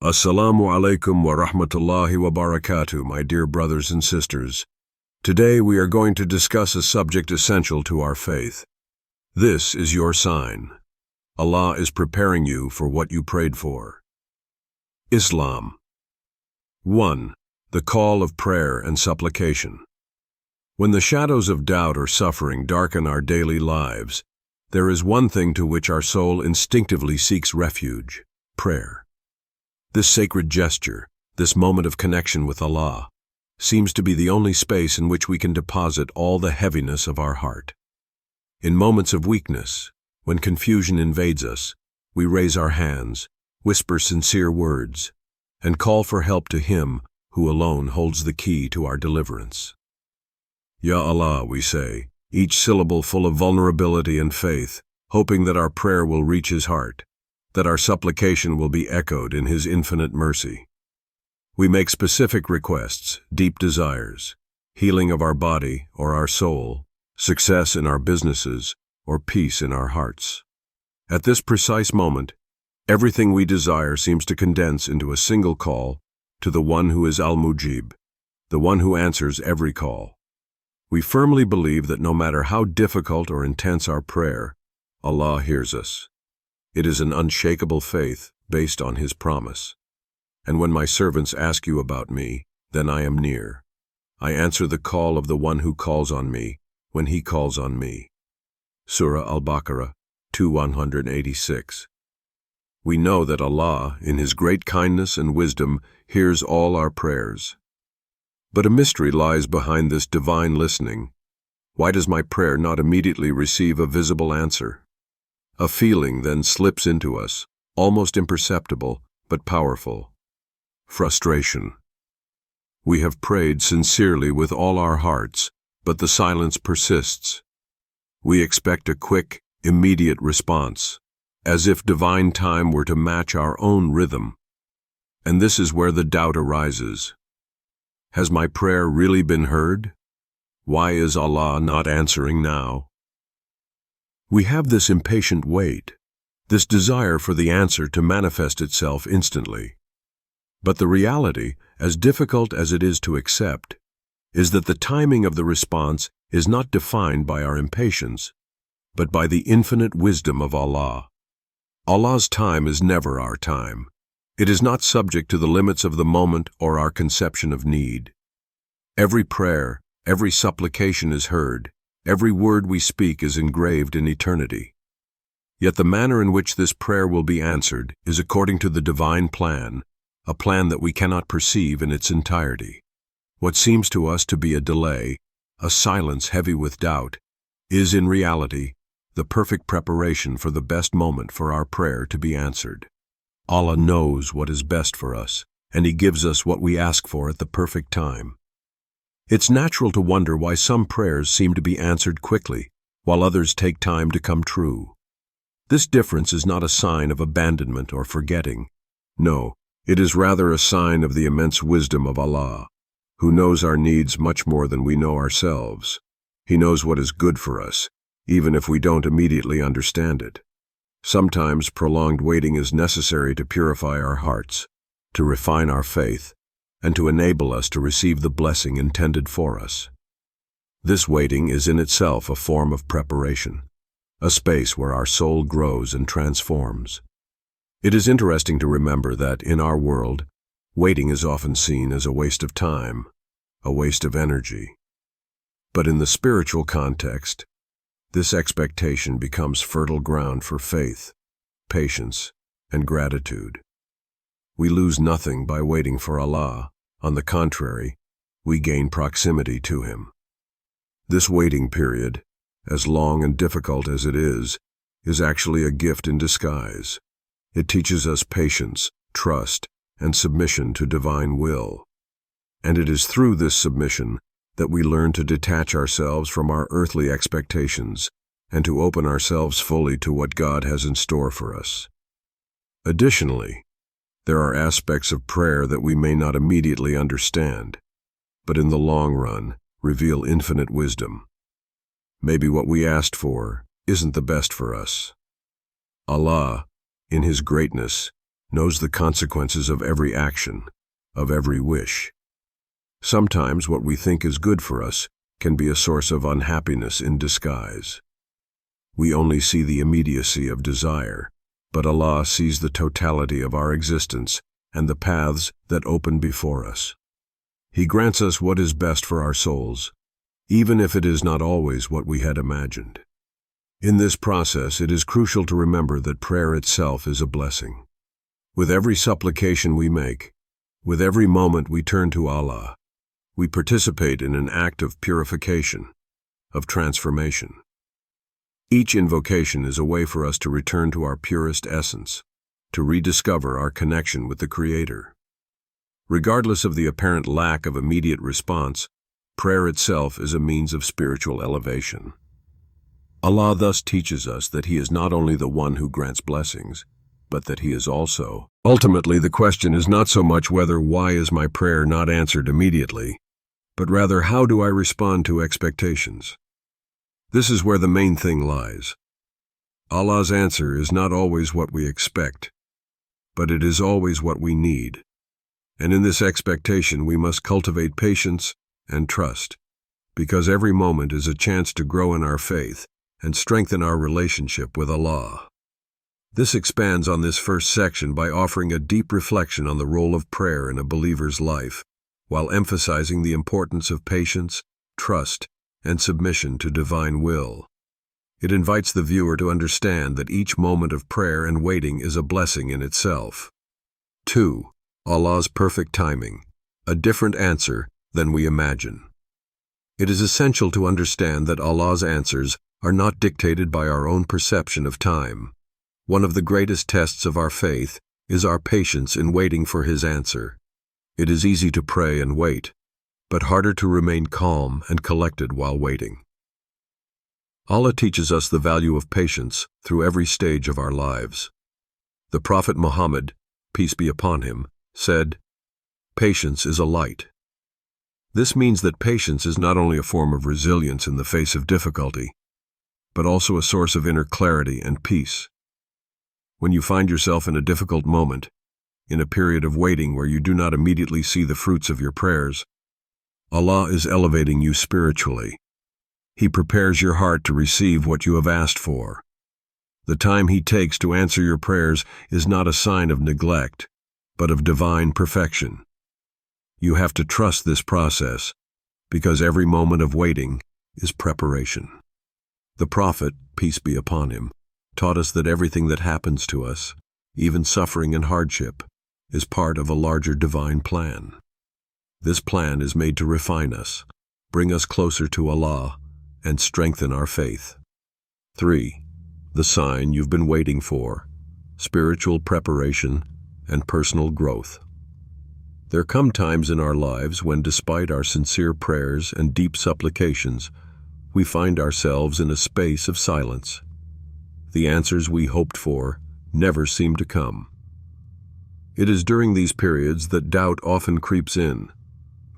Assalamu alaikum wa rahmatullahi wa barakatuh, my dear brothers and sisters. Today we are going to discuss a subject essential to our faith. This is your sign. Allah is preparing you for what you prayed for. Islam. 1. The call of prayer and supplication. When the shadows of doubt or suffering darken our daily lives, there is one thing to which our soul instinctively seeks refuge: prayer. This sacred gesture, this moment of connection with Allah, seems to be the only space in which we can deposit all the heaviness of our heart. In moments of weakness, when confusion invades us, we raise our hands, whisper sincere words, and call for help to Him who alone holds the key to our deliverance. Ya Allah, we say, each syllable full of vulnerability and faith, hoping that our prayer will reach His heart, that our supplication will be echoed in His infinite mercy. We make specific requests, deep desires, healing of our body or our soul, success in our businesses, or peace in our hearts. At this precise moment, everything we desire seems to condense into a single call to the one who is Al-Mujib, the one who answers every call. We firmly believe that no matter how difficult or intense our prayer, Allah hears us. It is an unshakable faith based on His promise. And when my servants ask you about me, then I am near. I answer the call of the one who calls on me when he calls on me. Surah Al-Baqarah 2:186. We know that Allah, in His great kindness and wisdom, hears all our prayers. But a mystery lies behind this divine listening. Why does my prayer not immediately receive a visible answer? A feeling then slips into us, almost imperceptible, but powerful. Frustration. We have prayed sincerely with all our hearts, but the silence persists. We expect a quick, immediate response, as if divine time were to match our own rhythm. And this is where the doubt arises. Has my prayer really been heard? Why is Allah not answering now? We have this impatient wait, this desire for the answer to manifest itself instantly. But the reality, as difficult as it is to accept, is that the timing of the response is not defined by our impatience, but by the infinite wisdom of Allah. Allah's time is never our time. It is not subject to the limits of the moment or our conception of need. Every prayer, every supplication is heard, every word we speak is engraved in eternity. Yet the manner in which this prayer will be answered is according to the divine plan, a plan that we cannot perceive in its entirety. What seems to us to be a delay, a silence heavy with doubt, is in reality the perfect preparation for the best moment for our prayer to be answered. Allah knows what is best for us, and He gives us what we ask for at the perfect time. It's natural to wonder why some prayers seem to be answered quickly, while others take time to come true. This difference is not a sign of abandonment or forgetting. No, it is rather a sign of the immense wisdom of Allah, who knows our needs much more than we know ourselves. He knows what is good for us, even if we don't immediately understand it. Sometimes prolonged waiting is necessary to purify our hearts, to refine our faith, and to enable us to receive the blessing intended for us. This waiting is in itself a form of preparation, a space where our soul grows and transforms. It is interesting to remember that in our world, waiting is often seen as a waste of time, a waste of energy. But in the spiritual context, this expectation becomes fertile ground for faith, patience, and gratitude. We lose nothing by waiting for Allah. On the contrary, we gain proximity to Him. This waiting period, as long and difficult as it is actually a gift in disguise. It teaches us patience, trust, and submission to divine will. And it is through this submission that we learn to detach ourselves from our earthly expectations and to open ourselves fully to what God has in store for us. Additionally, there are aspects of prayer that we may not immediately understand, but in the long run reveal infinite wisdom. Maybe what we asked for isn't the best for us. Allah, in His greatness, knows the consequences of every action, of every wish. Sometimes what we think is good for us can be a source of unhappiness in disguise. We only see the immediacy of desire, but Allah sees the totality of our existence and the paths that open before us. He grants us what is best for our souls, even if it is not always what we had imagined. In this process, it is crucial to remember that prayer itself is a blessing. With every supplication we make, with every moment we turn to Allah, we participate in an act of purification, of transformation. Each invocation is a way for us to return to our purest essence, to rediscover our connection with the Creator. Regardless of the apparent lack of immediate response, prayer itself is a means of spiritual elevation. Allah thus teaches us that He is not only the one who grants blessings, but that He is also. Ultimately, the question is not so much why is my prayer not answered immediately, but rather how do I respond to expectations. This is where the main thing lies. Allah's answer is not always what we expect, but it is always what we need. And in this expectation we must cultivate patience and trust, because every moment is a chance to grow in our faith and strengthen our relationship with Allah. This expands on this first section by offering a deep reflection on the role of prayer in a believer's life, while emphasizing the importance of patience, trust, and submission to divine will. It invites the viewer to understand that each moment of prayer and waiting is a blessing in itself. 2. Allah's perfect timing, a different answer than we imagine. It is essential to understand that Allah's answers are not dictated by our own perception of time. One of the greatest tests of our faith is our patience in waiting for His answer. It is easy to pray and wait, but harder to remain calm and collected while waiting. Allah teaches us the value of patience through every stage of our lives. The Prophet Muhammad, peace be upon him, said, "Patience is a light." This means that patience is not only a form of resilience in the face of difficulty, but also a source of inner clarity and peace. When you find yourself in a difficult moment, in a period of waiting where you do not immediately see the fruits of your prayers, Allah is elevating you spiritually. He prepares your heart to receive what you have asked for. The time He takes to answer your prayers is not a sign of neglect, but of divine perfection. You have to trust this process, because every moment of waiting is preparation. The Prophet, peace be upon him, taught us that everything that happens to us, even suffering and hardship, is part of a larger divine plan. This plan is made to refine us, bring us closer to Allah, and strengthen our faith. 3. The sign you've been waiting for, spiritual preparation and personal growth. There come times in our lives when, despite our sincere prayers and deep supplications, we find ourselves in a space of silence. The answers we hoped for never seem to come. It is during these periods that doubt often creeps in,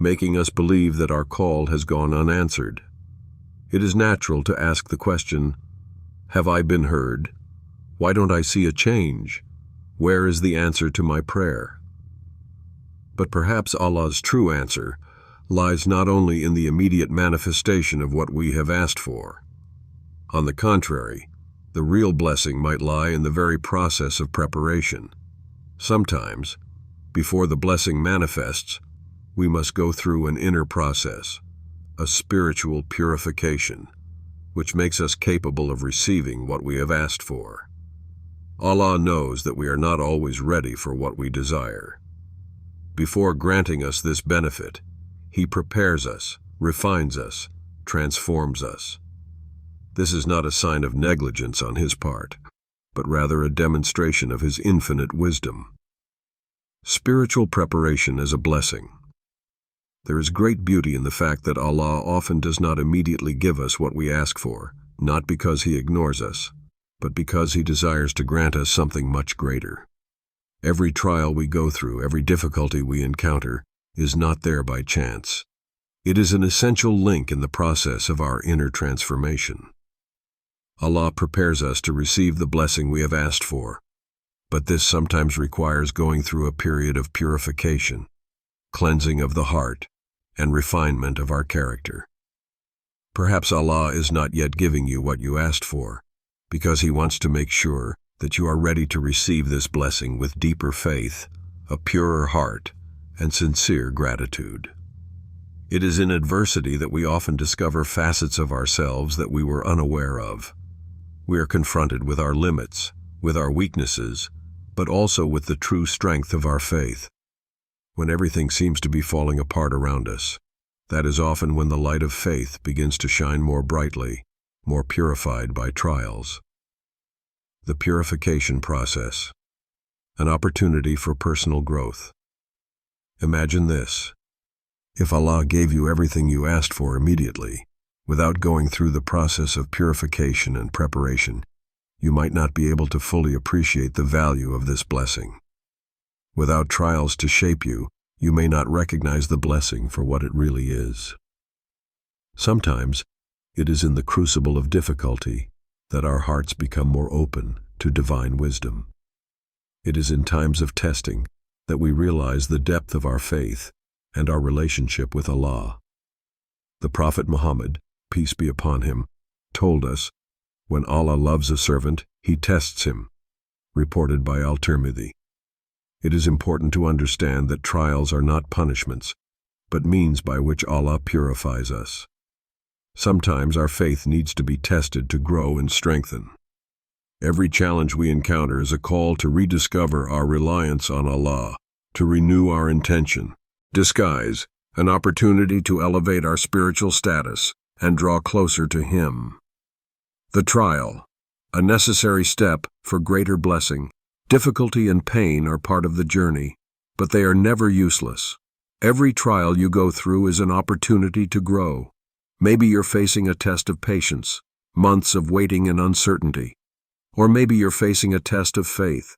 making us believe that our call has gone unanswered. It is natural to ask the question, have I been heard? Why don't I see a change? Where is the answer to my prayer? But perhaps Allah's true answer lies not only in the immediate manifestation of what we have asked for. On the contrary, the real blessing might lie in the very process of preparation. Sometimes, before the blessing manifests, we must go through an inner process, a spiritual purification, which makes us capable of receiving what we have asked for. Allah knows that we are not always ready for what we desire. Before granting us this benefit, He prepares us, refines us, transforms us. This is not a sign of negligence on His part, but rather a demonstration of His infinite wisdom. Spiritual preparation as a blessing. There is great beauty in the fact that Allah often does not immediately give us what we ask for, not because He ignores us, but because He desires to grant us something much greater. Every trial we go through, every difficulty we encounter, is not there by chance. It is an essential link in the process of our inner transformation. Allah prepares us to receive the blessing we have asked for, but this sometimes requires going through a period of purification, cleansing of the heart, and refinement of our character. Perhaps Allah is not yet giving you what you asked for, because He wants to make sure that you are ready to receive this blessing with deeper faith, a purer heart, and sincere gratitude. It is in adversity that we often discover facets of ourselves that we were unaware of. We are confronted with our limits, with our weaknesses, but also with the true strength of our faith. When everything seems to be falling apart around us, that is often when the light of faith begins to shine more brightly, more purified by trials. The purification process, an opportunity for personal growth. Imagine this. If Allah gave you everything you asked for immediately, without going through the process of purification and preparation, you might not be able to fully appreciate the value of this blessing. Without trials to shape you, you may not recognize the blessing for what it really is. Sometimes, it is in the crucible of difficulty that our hearts become more open to divine wisdom. It is in times of testing that we realize the depth of our faith and our relationship with Allah. The Prophet Muhammad, peace be upon him, told us, when Allah loves a servant, He tests him, reported by Al-Tirmidhi. It is important to understand that trials are not punishments, but means by which Allah purifies us. Sometimes our faith needs to be tested to grow and strengthen. Every challenge we encounter is a call to rediscover our reliance on Allah, to renew our intention, disguise, an opportunity to elevate our spiritual status and draw closer to Him. The trial, a necessary step for greater blessing. Difficulty and pain are part of the journey, but they are never useless. Every trial you go through is an opportunity to grow. Maybe you're facing a test of patience, months of waiting and uncertainty. Or maybe you're facing a test of faith,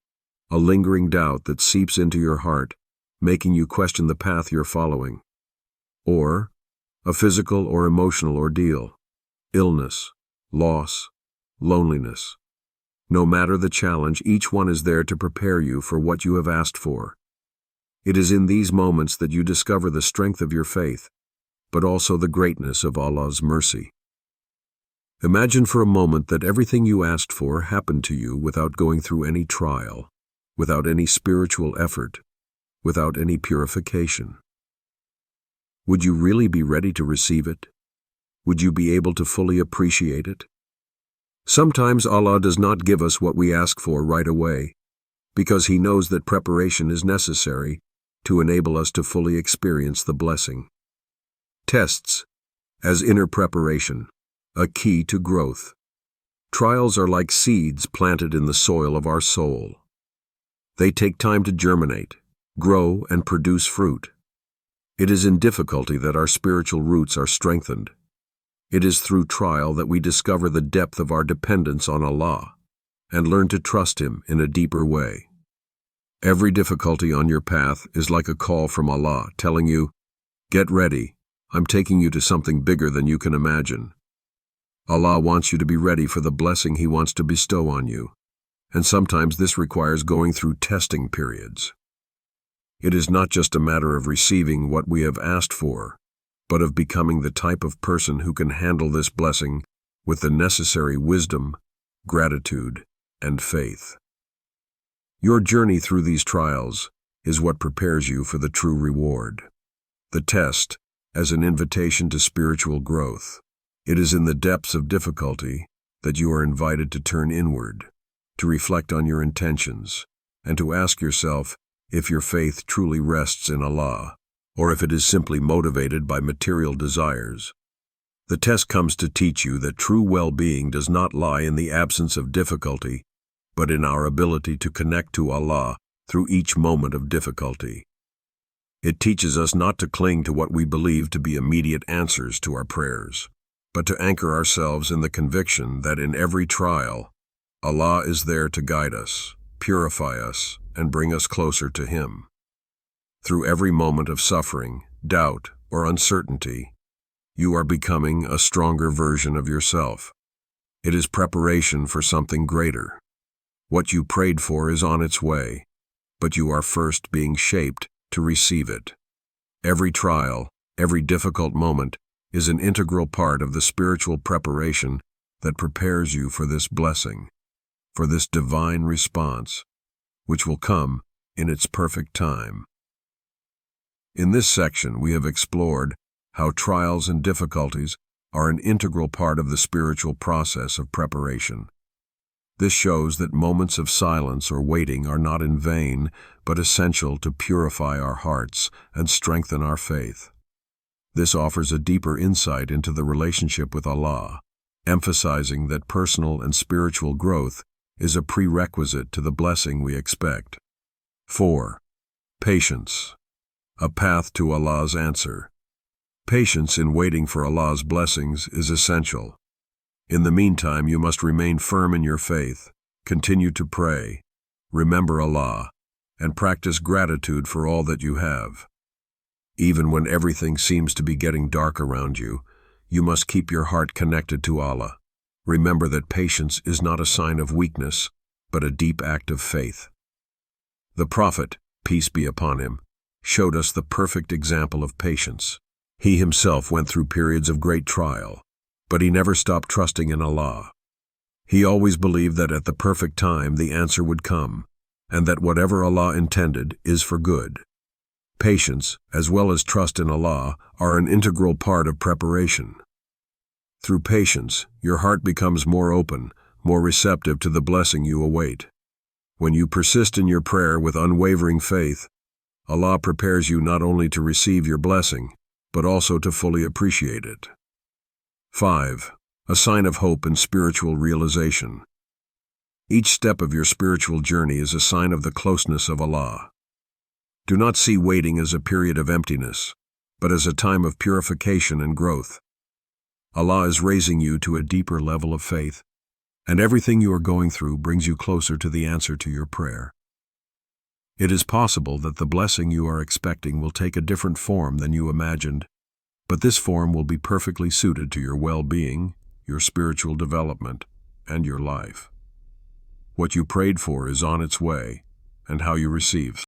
a lingering doubt that seeps into your heart, making you question the path you're following. Or a physical or emotional ordeal, illness, loss, loneliness. No matter the challenge, each one is there to prepare you for what you have asked for. It is in these moments that you discover the strength of your faith, but also the greatness of Allah's mercy. Imagine for a moment that everything you asked for happened to you without going through any trial, without any spiritual effort, without any purification. Would you really be ready to receive it? Would you be able to fully appreciate it? Sometimes Allah does not give us what we ask for right away, because He knows that preparation is necessary to enable us to fully experience the blessing. Tests, as inner preparation, a key to growth. Trials are like seeds planted in the soil of our soul. They take time to germinate, grow, and produce fruit. It is in difficulty that our spiritual roots are strengthened. It is through trial that we discover the depth of our dependence on Allah and learn to trust Him in a deeper way. Every difficulty on your path is like a call from Allah telling you, "Get ready, I'm taking you to something bigger than you can imagine." Allah wants you to be ready for the blessing He wants to bestow on you, and sometimes this requires going through testing periods. It is not just a matter of receiving what we have asked for, but of becoming the type of person who can handle this blessing with the necessary wisdom, gratitude, and faith. Your journey through these trials is what prepares you for the true reward. The test, as an invitation to spiritual growth. It is in the depths of difficulty that you are invited to turn inward, to reflect on your intentions, and to ask yourself if your faith truly rests in Allah, or if it is simply motivated by material desires. The test comes to teach you that true well-being does not lie in the absence of difficulty, but in our ability to connect to Allah through each moment of difficulty. It teaches us not to cling to what we believe to be immediate answers to our prayers, but to anchor ourselves in the conviction that in every trial, Allah is there to guide us, purify us, and bring us closer to Him. Through every moment of suffering, doubt, or uncertainty, you are becoming a stronger version of yourself. It is preparation for something greater. What you prayed for is on its way, but you are first being shaped to receive it. Every trial, every difficult moment is an integral part of the spiritual preparation that prepares you for this blessing, for this divine response, which will come in its perfect time. In this section, we have explored how trials and difficulties are an integral part of the spiritual process of preparation. This shows that moments of silence or waiting are not in vain, but essential to purify our hearts and strengthen our faith. This offers a deeper insight into the relationship with Allah, emphasizing that personal and spiritual growth is a prerequisite to the blessing we expect. 4. Patience. A path to Allah's answer. Patience in waiting for Allah's blessings is essential. In the meantime, you must remain firm in your faith, continue to pray, remember Allah, and practice gratitude for all that you have. Even when everything seems to be getting dark around you, you must keep your heart connected to Allah. Remember that patience is not a sign of weakness, but a deep act of faith. The Prophet, peace be upon him, showed us the perfect example of patience. He himself went through periods of great trial, but he never stopped trusting in Allah. He always believed that at the perfect time the answer would come, and that whatever Allah intended is for good. Patience, as well as trust in Allah, are an integral part of preparation. Through patience, your heart becomes more open, more receptive to the blessing you await. When you persist in your prayer with unwavering faith, Allah prepares you not only to receive your blessing, but also to fully appreciate it. 5. A sign of hope and spiritual realization. Each step of your spiritual journey is a sign of the closeness of Allah. Do not see waiting as a period of emptiness, but as a time of purification and growth. Allah is raising you to a deeper level of faith, and everything you are going through brings you closer to the answer to your prayer. It is possible that the blessing you are expecting will take a different form than you imagined, but this form will be perfectly suited to your well-being, your spiritual development, and your life. What you prayed for is on its way, and how you receive